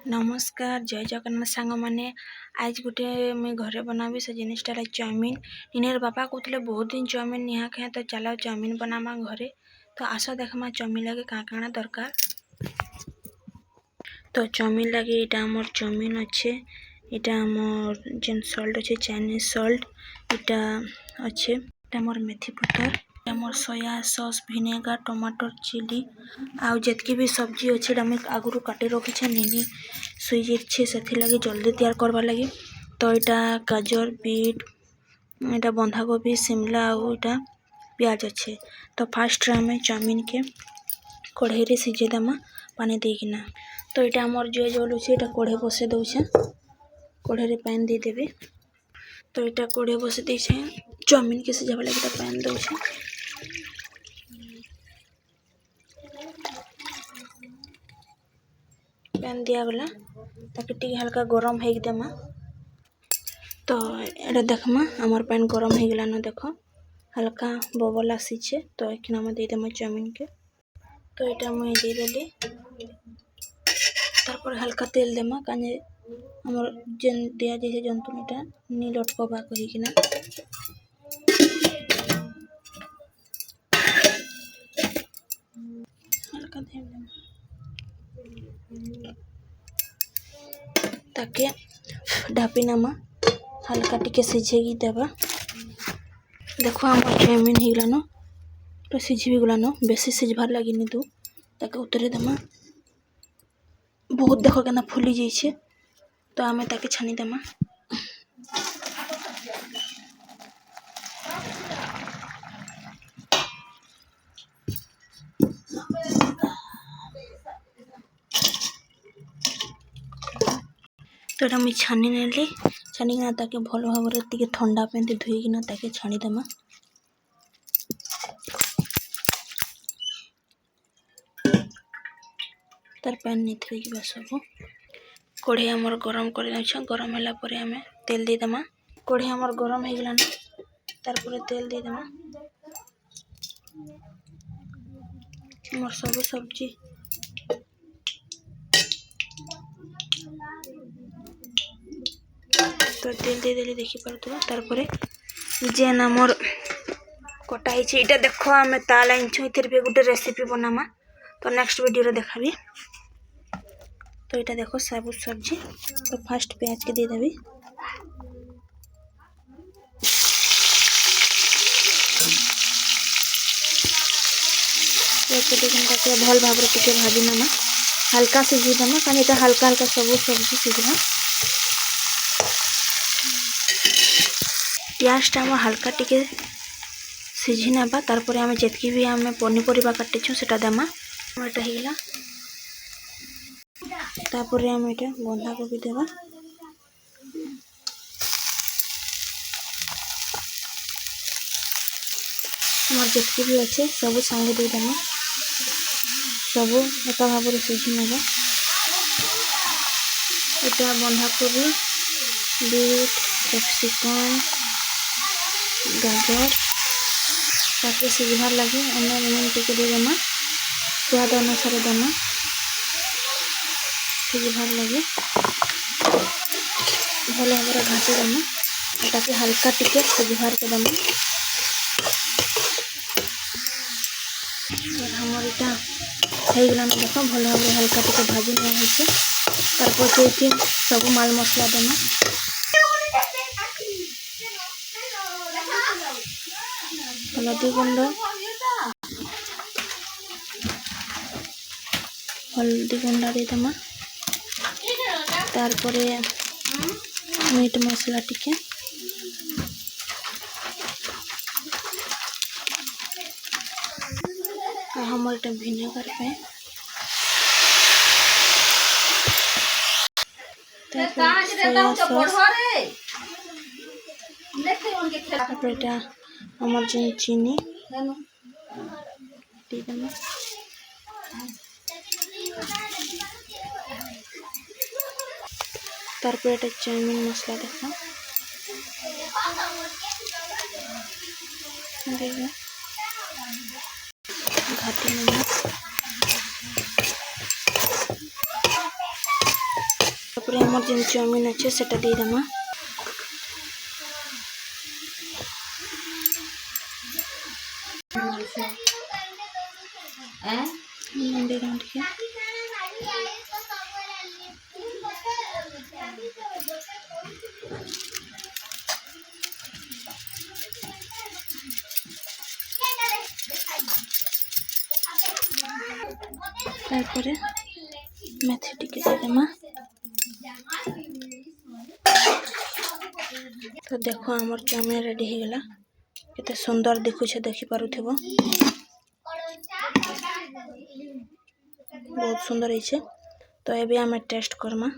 नमस्कार जय जगन्नाथ सांग मैंने आज गोटे मुई घरे बनाबी से जिनटा चाउमिन निनेर बापा कहते बहुत दिन चाउमिन निहा खाए तो चलो चाउमिन बनामा घरे तो आस देखमा चाउमिन लगे क्या क्या दरकार। तो चाउमिन लगे यहाँ आमर चाउमिन अच्छे यहाँ आमर जेन सल्ट अच्छे चाइनीज सल्ट यहाँ अच्छे मोर मेथी पतर मोर सोया सॉस विनेगर टमाटर चिली आउ जितकी भी सब्जी अच्छे आगुरी काटी रखी निनी सुई जाइए से लगे जल्दी तैयार करवा लगे। तो यहाँ गाजर बीट यहाँ बंधाकोबी शिमला आउ यहाँ प्याज अच्छे। तो फास्ट आम चाउमिन के कढ़ाई रे सिझे देमा पानी देकिना। तो यहाँ आमर जो जलुचे यहाँ कढ़ाई बसे दौचे कढ़ाई पानी देदेवी। तो यहाँ कढ़ाई बसे देछे चाउमिन के सिझावा लगे पानी दौचे पैन दिगला ताकि टी हल्का गरम होमा। तो ये देखमा आमर पैन गरम हो गलान देख हल्का बबल आसीचे। तो एक देदेमा चाउमिन के तो यहाँ मुई देदेली तारपर हल्का तेल देमा काजे आमर जेन दिया जाए जंतुनीटा नी लटकबा कहीकिना। हल्का तेल देमा ताकि ढापी नामा हल्का टिके सिझेगी देवा। देखो आम चाउमिन हो गलान तो सिझी भी गलान बेसी सिझबार लगे नहीं दू ताकि उतरे देमा बहुत देख के फुली जाइए। तो आम ताकि छानी देमा। तो मुझे छानी नेली छानिकिना ताकि भल भाव टे ठंडा पे धोईकिना ताकि छाणीदेमा। तार पैन नहीं थी सब कढ़ाई आमर गरम कर गरम होला परे आम तेल देदेमा। कढ़ाई आमर गरम हो गलान तारपर तेल देदेमा आमर सब सब्जी तो तेल दे देली देखी पारुथबा। तारपरे जेन आमर कटा ही इटा देखो आम ताल आनछु इधर भी गोटे रेसिपी बनामा तो नेक्स्ट वीडियो रे देखाबी। तो यहाँ देखो सब सब्जी तो फास्ट प्याज के देदेवी भल भाव टे भाजी नमा हल्का सिझी देमा कहीं हल्का हल्का सब सब्जी सिझा प्याज टा हल्का टिके सिझी नाबा। तारपर आम जितकी भी आम पनीपरिया काटिछुँ सेटा देमा टमाटो होगला। तापर आम यहाँ बंधाकोबी देवा हमार जितकी भी अच्छे सब सांगे देदेमा सब एक भाव सिझी नेबा। यहाँ बंधाकोबी बीट कैप्सिकम गाजर ताकि सिझबार लगे लुण टिके देदेमा स्वाद अनुसार देमा सिझबार लगे भल भाव घाटी देमा ताकि हल्का टिके सिझबार के देमा। हमर इटा हो गलान देख भल भाव हल्का टिके भाजी नहीं तारपर सब माल मसला देमा हल्दी गुंडा देदेमा तारपरे मीट मसला टिके हमर इटा विनेगर पे सोया सॉस हमार जेन चीनी देदेमा तारपर ये चाउमिन मसला देखो घाटी तापर हमर जेन चाउमिन अच्छे सेटा दे देमा दे देमा ठीक है। तारपरे मेथी टिके दे देमा। तो देखो हमर चाउमिन रेडी हो गला केते सुंदर दिखु छे देखि पारुथिबो बहुत सुंदर है। तो एबे हमें टेस्ट करमा।